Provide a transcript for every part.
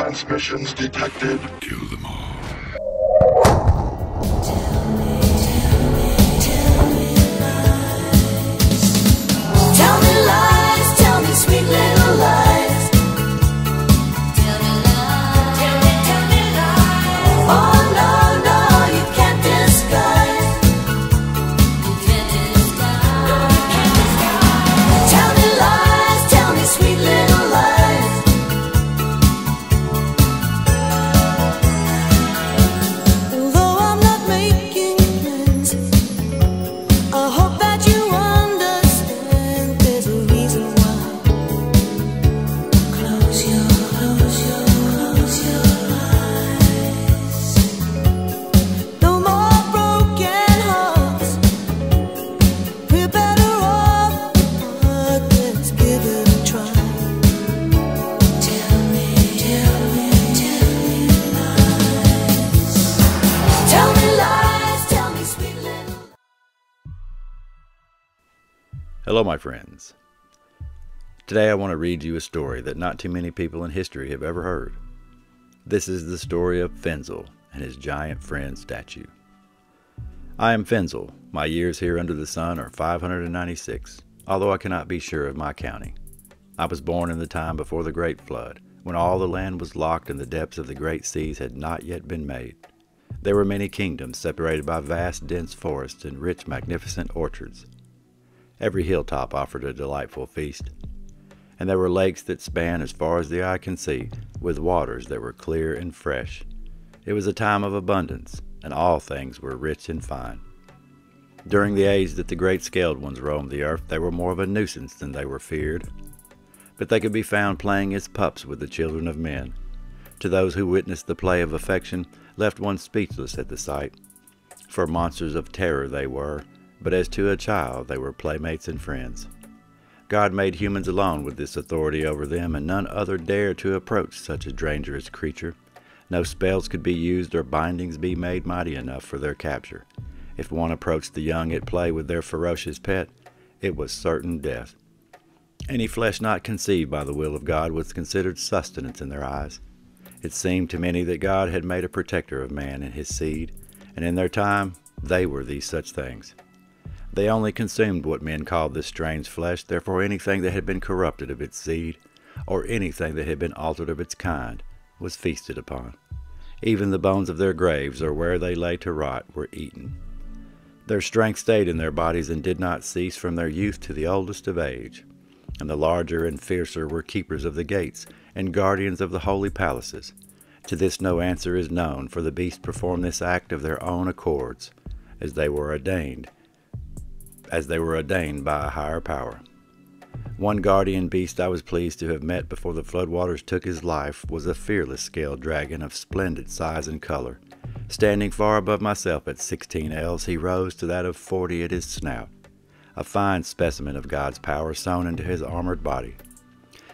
transmissions detected. Kill them all. Tell me lies, tell me sweet little lies. Tell me lies, tell me lies. Oh no, no, you can't disguise. You can't disguise. No, you can't disguise. Tell me lies, tell me sweet little lies. Although I'm not making plans, I hope that you understand there's a reason why. Close your eyes. No more broken hearts. We're better off apart. Let's give it a try. Tell me lies. Tell me lies, tell me sweet little. Hello, my friends. Today I want to read you a story that not too many people in history have ever heard. This is the story of Fenzel and his giant friend statue. I am Fenzel. My years here under the sun are 596, although I cannot be sure of my counting. I was born in the time before the Great Flood, when all the land was locked and the depths of the great seas had not yet been made. There were many kingdoms separated by vast dense forests and rich magnificent orchards. Every hilltop offered a delightful feast, and there were lakes that span as far as the eye can see, with waters that were clear and fresh. It was a time of abundance, and all things were rich and fine. During the age that the great scaled ones roamed the earth, they were more of a nuisance than they were feared. But they could be found playing as pups with the children of men. To those who witnessed the play of affection, left one speechless at the sight. For monsters of terror they were, but as to a child they were playmates and friends. God made humans alone with this authority over them, and none other dared to approach such a dangerous creature. No spells could be used or bindings be made mighty enough for their capture. If one approached the young at play with their ferocious pet, it was certain death. Any flesh not conceived by the will of God was considered sustenance in their eyes. It seemed to many that God had made a protector of man and his seed, and in their time they were these such things. They only consumed what men called this strange flesh, therefore anything that had been corrupted of its seed, or anything that had been altered of its kind, was feasted upon. Even the bones of their graves, or where they lay to rot, were eaten. Their strength stayed in their bodies and did not cease from their youth to the oldest of age. And the larger and fiercer were keepers of the gates, and guardians of the holy palaces. To this no answer is known, for the beasts performed this act of their own accords, as they were ordained by a higher power. One guardian beast I was pleased to have met before the floodwaters took his life was a fearless scaled dragon of splendid size and color. Standing far above myself at 16 ells, he rose to that of 40 at his snout, a fine specimen of God's power sewn into his armored body.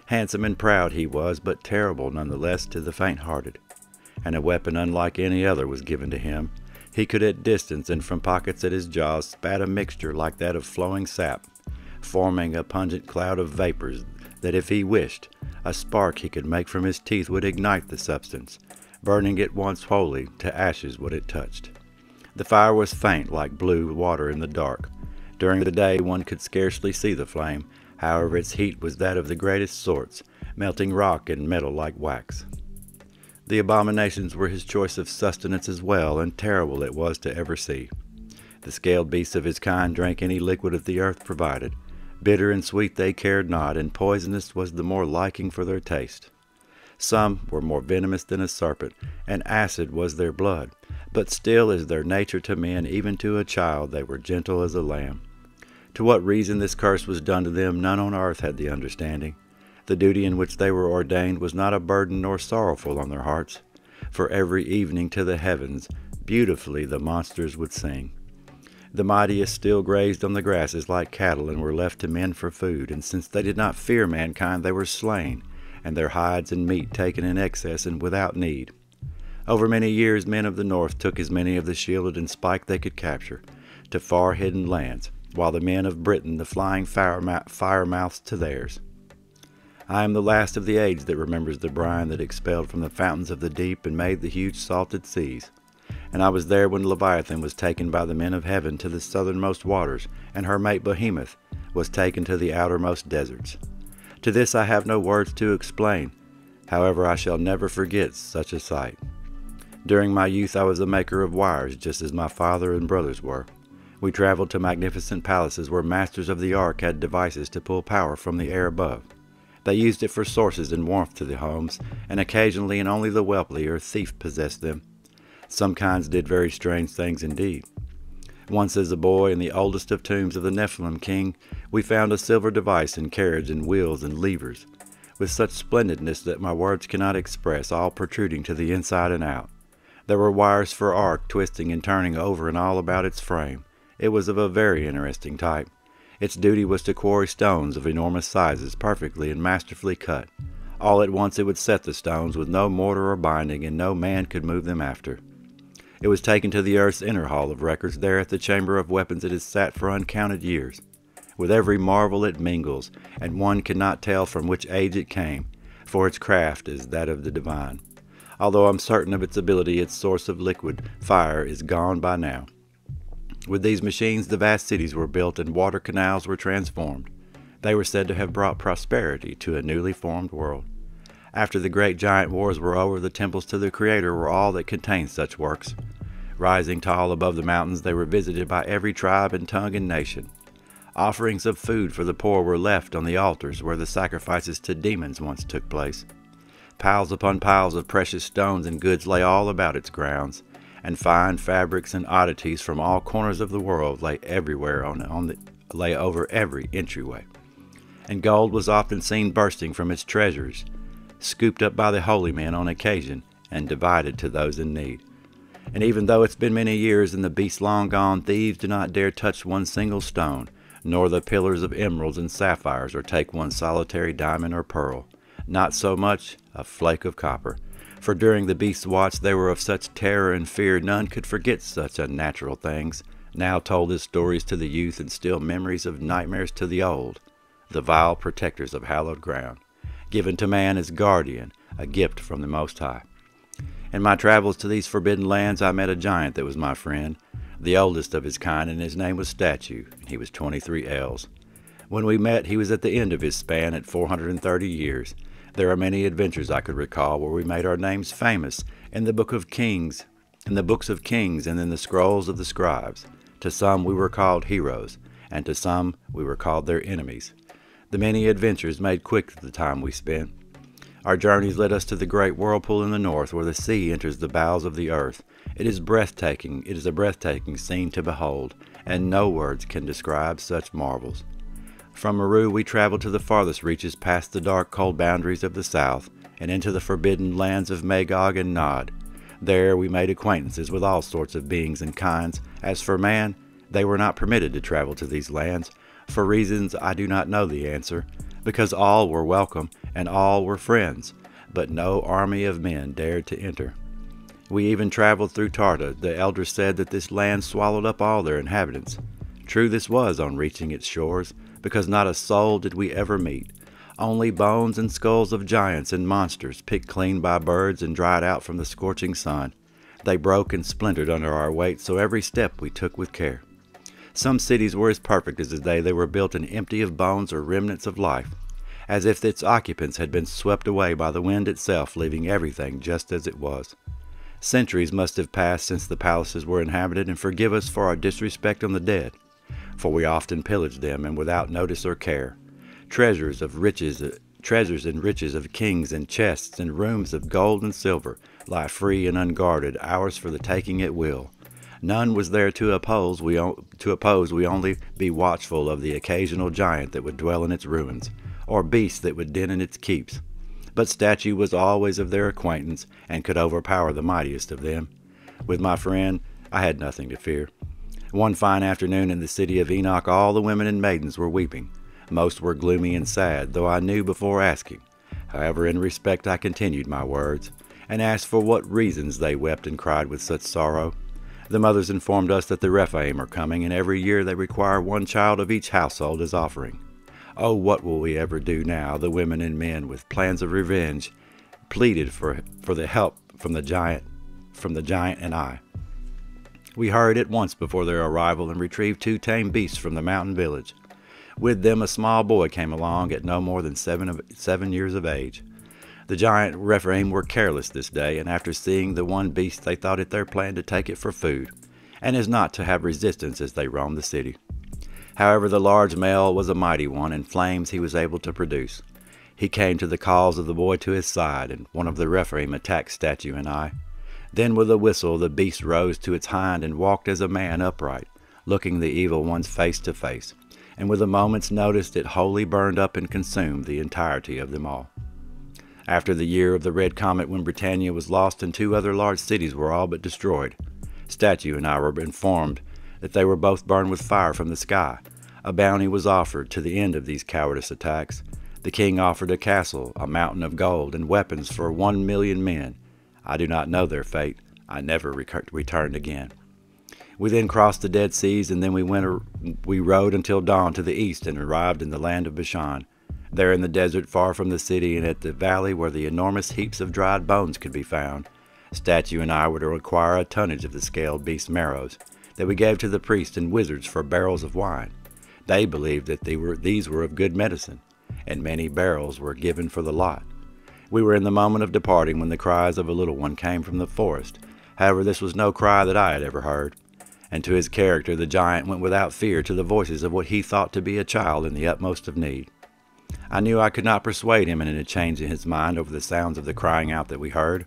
Handsome and proud he was, but terrible nonetheless to the faint-hearted, and a weapon unlike any other was given to him. He could at distance and from pockets at his jaws spat a mixture like that of flowing sap, forming a pungent cloud of vapors that if he wished, a spark he could make from his teeth would ignite the substance, burning it once wholly to ashes what it touched. The fire was faint like blue water in the dark. During the day one could scarcely see the flame, however its heat was that of the greatest sorts, melting rock and metal like wax. The abominations were his choice of sustenance as well, and terrible it was to ever see. The scaled beasts of his kind drank any liquid that the earth provided. Bitter and sweet they cared not, and poisonous was the more liking for their taste. Some were more venomous than a serpent, and acid was their blood, but still is their nature to men, even to a child they were gentle as a lamb. To what reason this curse was done to them, none on earth had the understanding. The duty in which they were ordained was not a burden nor sorrowful on their hearts, for every evening to the heavens beautifully the monsters would sing. The mightiest still grazed on the grasses like cattle and were left to men for food, and since they did not fear mankind they were slain, and their hides and meat taken in excess and without need. Over many years men of the north took as many of the shielded and spiked they could capture, to far hidden lands, while the men of Britain the flying fire mouths to theirs. I am the last of the age that remembers the brine that expelled from the fountains of the deep and made the huge salted seas. And I was there when Leviathan was taken by the men of heaven to the southernmost waters, and her mate Behemoth was taken to the outermost deserts. To this I have no words to explain. However, I shall never forget such a sight. During my youth I was a maker of wires, just as my father and brothers were. We traveled to magnificent palaces where masters of the ark had devices to pull power from the air above. They used it for sources and warmth to the homes, and occasionally and only the wealthy or thief possessed them. Some kinds did very strange things indeed. Once as a boy, in the oldest of tombs of the Nephilim king, we found a silver device and carriage and wheels and levers, with such splendidness that my words cannot express, all protruding to the inside and out. There were wires for arc twisting and turning over and all about its frame. It was of a very interesting type. Its duty was to quarry stones of enormous sizes, perfectly and masterfully cut. All at once it would set the stones with no mortar or binding, and no man could move them after. It was taken to the earth's inner hall of records. There at the chamber of weapons it has sat for uncounted years. With every marvel it mingles, and one cannot tell from which age it came, for its craft is that of the divine. Although I'm certain of its ability, its source of liquid fire is gone by now. With these machines the vast cities were built and water canals were transformed. They were said to have brought prosperity to a newly formed world. After the great giant wars were over, the temples to the Creator were all that contained such works. Rising tall above the mountains, they were visited by every tribe and tongue and nation. Offerings of food for the poor were left on the altars where the sacrifices to demons once took place. Piles upon piles of precious stones and goods lay all about its grounds, and fine fabrics and oddities from all corners of the world lay everywhere lay over every entryway. And gold was often seen bursting from its treasuries, scooped up by the holy men on occasion and divided to those in need. And even though it's been many years and the beast long gone, thieves do not dare touch one single stone, nor the pillars of emeralds and sapphires, or take one solitary diamond or pearl, not so much a flake of copper. For during the beast's watch they were of such terror and fear none could forget such unnatural things, now told as stories to the youth and still memories of nightmares to the old, the vile protectors of hallowed ground, given to man as guardian, a gift from the Most High. In my travels to these forbidden lands I met a giant that was my friend, the oldest of his kind, and his name was Statue, and he was 23 ells. When we met he was at the end of his span at 430 years. There are many adventures I could recall where we made our names famous in the books of kings and in the scrolls of the scribes. To some we were called heroes, and to some we were called their enemies. The many adventures made quick the time we spent. Our journeys led us to the great whirlpool in the north, where the sea enters the bowels of the earth. It is breathtaking. It is a breathtaking scene to behold, and no words can describe such marvels. From Meru we traveled to the farthest reaches past the dark, cold boundaries of the south, and into the forbidden lands of Magog and Nod. There we made acquaintances with all sorts of beings and kinds. As for man, they were not permitted to travel to these lands, for reasons I do not know the answer, because all were welcome and all were friends, but no army of men dared to enter. We even traveled through Tarta. The elders said that this land swallowed up all their inhabitants. True this was on reaching its shores, because not a soul did we ever meet, only bones and skulls of giants and monsters picked clean by birds and dried out from the scorching sun. They broke and splintered under our weight, so every step we took with care. Some cities were as perfect as they were built and empty of bones or remnants of life, as if its occupants had been swept away by the wind itself, leaving everything just as it was. Centuries must have passed since the palaces were inhabited, and forgive us for our disrespect on the dead, for we often pillaged them, and without notice or care. Treasures and riches of kings, and chests and rooms of gold and silver lie free and unguarded, ours for the taking at will. None was there to oppose, we only be watchful of the occasional giant that would dwell in its ruins, or beast that would den in its keeps. But Statue was always of their acquaintance, and could overpower the mightiest of them. With my friend, I had nothing to fear. One fine afternoon in the city of Enoch, all the women and maidens were weeping. Most were gloomy and sad, though I knew before asking. However, in respect I continued my words, and asked for what reasons they wept and cried with such sorrow. The mothers informed us that the Rephaim are coming, and every year they require one child of each household as offering. Oh, what will we ever do now? The women and men with plans of revenge pleaded for the help from the giant and I. We hurried at once before their arrival and retrieved 2 tame beasts from the mountain village. With them a small boy came along at no more than 7 years of age. The giant and Rephaim were careless this day, and after seeing the one beast they thought it their plan to take it for food, and as not to have resistance as they roamed the city. However, the large male was a mighty one, and flames he was able to produce. He came to the calls of the boy to his side, and one of the Rephaim attacked Statue and I. Then with a whistle the beast rose to its hind and walked as a man upright, looking the evil ones face to face, and with a moment's notice it wholly burned up and consumed the entirety of them all. After the year of the red comet, when Britannia was lost and 2 other large cities were all but destroyed, Statue and I were informed that they were both burned with fire from the sky. A bounty was offered to the end of these cowardice attacks. The king offered a castle, a mountain of gold, and weapons for 1,000,000 men. I do not know their fate. I never returned again. We then crossed the Dead Seas, and then we rode until dawn to the east and arrived in the land of Bashan. There in the desert, far from the city and at the valley where the enormous heaps of dried bones could be found, Statue and I were to require a tonnage of the scaled beast marrows that we gave to the priests and wizards for barrels of wine. They believed that these were of good medicine, and many barrels were given for the lot. We were in the moment of departing when the cries of a little one came from the forest. However, this was no cry that I had ever heard, and to his character the giant went without fear to the voices of what he thought to be a child in the utmost of need. I knew I could not persuade him into changing his mind over the sounds of the crying out that we heard,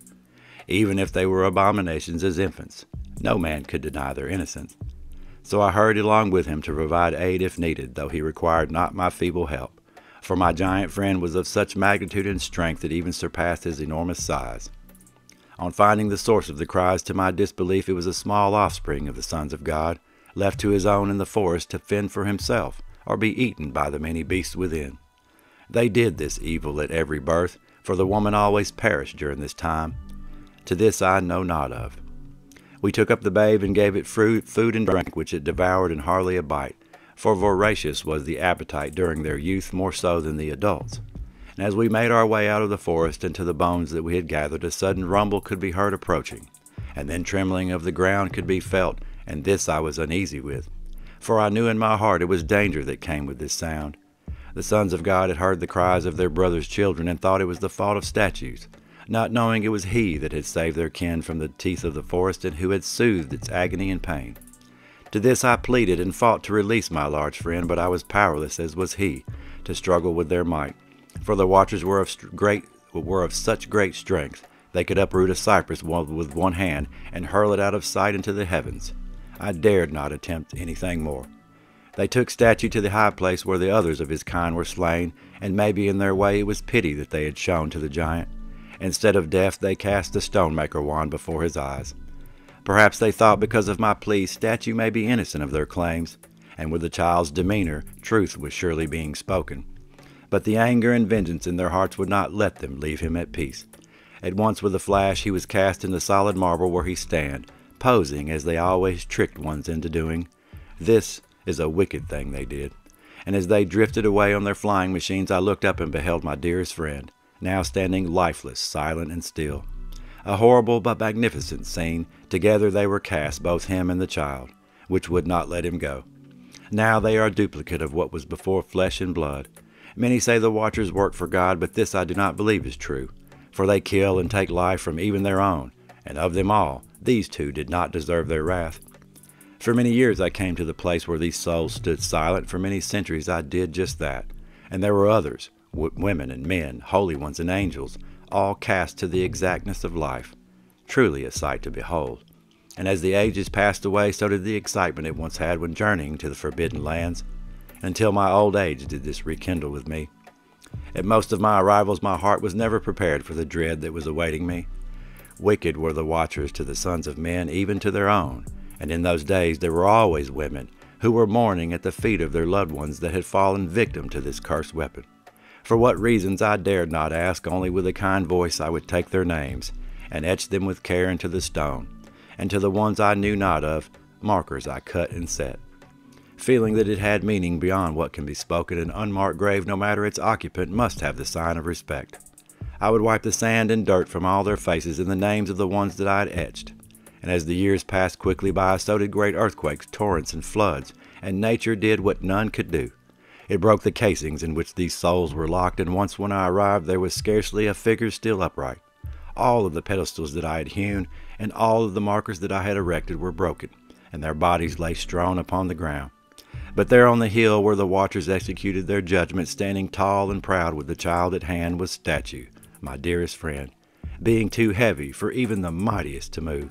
even if they were abominations as infants. No man could deny their innocence. So I hurried along with him to provide aid if needed, though he required not my feeble help, for my giant friend was of such magnitude and strength that even surpassed his enormous size. On finding the source of the cries, to my disbelief, it was a small offspring of the sons of God, left to his own in the forest to fend for himself, or be eaten by the many beasts within. They did this evil at every birth, for the woman always perished during this time. To this I know not of. We took up the babe and gave it food and drink, which it devoured and hardly a bite, for voracious was the appetite during their youth, more so than the adults. And as we made our way out of the forest and to the bones that we had gathered, a sudden rumble could be heard approaching, and then trembling of the ground could be felt, and this I was uneasy with, for I knew in my heart it was danger that came with this sound. The sons of God had heard the cries of their brothers' children and thought it was the fault of statues, not knowing it was he that had saved their kin from the teeth of the forest and who had soothed its agony and pain. To this I pleaded and fought to release my large friend, but I was powerless, as was he, to struggle with their might, for the watchers were of such great strength they could uproot a cypress with one hand and hurl it out of sight into the heavens. I dared not attempt anything more. They took Statue to the high place where the others of his kind were slain, and maybe in their way it was pity that they had shown to the giant. Instead of death, they cast the stone-maker wand before his eyes. Perhaps they thought, because of my plea, Statue may be innocent of their claims, and with the child's demeanor, truth was surely being spoken. But the anger and vengeance in their hearts would not let them leave him at peace. At once with a flash he was cast into solid marble where he stand, posing as they always tricked ones into doing. This is a wicked thing they did. And as they drifted away on their flying machines, I looked up and beheld my dearest friend, now standing lifeless, silent, and still. A horrible but magnificent scene. Together they were cast, both him and the child, which would not let him go. Now they are a duplicate of what was before flesh and blood. Many say the watchers work for God, but this I do not believe is true, for they kill and take life from even their own, and of them all, these 2 did not deserve their wrath. For many years I came to the place where these souls stood silent. For many centuries I did just that, and there were others, women and men, holy ones and angels, all cast to the exactness of life. Truly a sight to behold. And as the ages passed away, so did the excitement it once had when journeying to the forbidden lands. Until my old age did this rekindle with me. At most of my arrivals my heart was never prepared for the dread that was awaiting me. Wicked were the watchers to the sons of men, even to their own, and in those days there were always women who were mourning at the feet of their loved ones that had fallen victim to this cursed weapon. For what reasons I dared not ask, only with a kind voice I would take their names, and etch them with care into the stone, and to the ones I knew not of, markers I cut and set. feeling that it had meaning beyond what can be spoken. An unmarked grave, no matter its occupant, must have the sign of respect. I would wipe the sand and dirt from all their faces and the names of the ones that I had etched. And as the years passed quickly by, so did great earthquakes, torrents, and floods, and nature did what none could do. It broke the casings in which these souls were locked, and once when I arrived there was scarcely a figure still upright. All of the pedestals that I had hewn, and all of the markers that I had erected were broken, and their bodies lay strewn upon the ground. But there on the hill where the watchers executed their judgment, standing tall and proud with the child at hand, was Statue, my dearest friend, being too heavy for even the mightiest to move.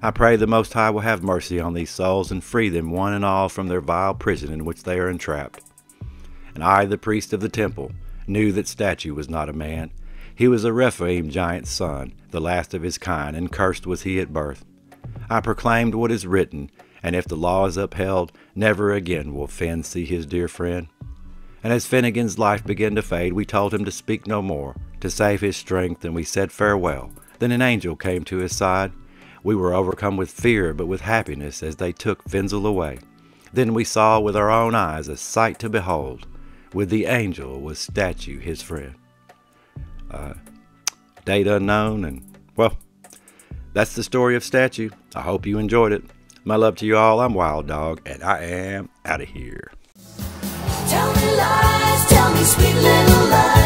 I pray the Most High will have mercy on these souls and free them one and all from their vile prison in which they are entrapped. And I, the priest of the temple, knew that Statue was not a man. He was a Rephaim giant's son, the last of his kind, and cursed was he at birth. I proclaimed what is written, and if the law is upheld, never again will Fen see his dear friend. And as Finnegan's life began to fade, we told him to speak no more, to save his strength, and we said farewell. Then an angel came to his side. We were overcome with fear, but with happiness as they took Fenzel away. Then we saw with our own eyes a sight to behold. With the angel was Statue, his friend. Date unknown, and, well, that's the story of Statue. I hope you enjoyed it. My love to you all. I'm Wild Dog, and I am out of here. Tell me lies, tell me sweet little lies.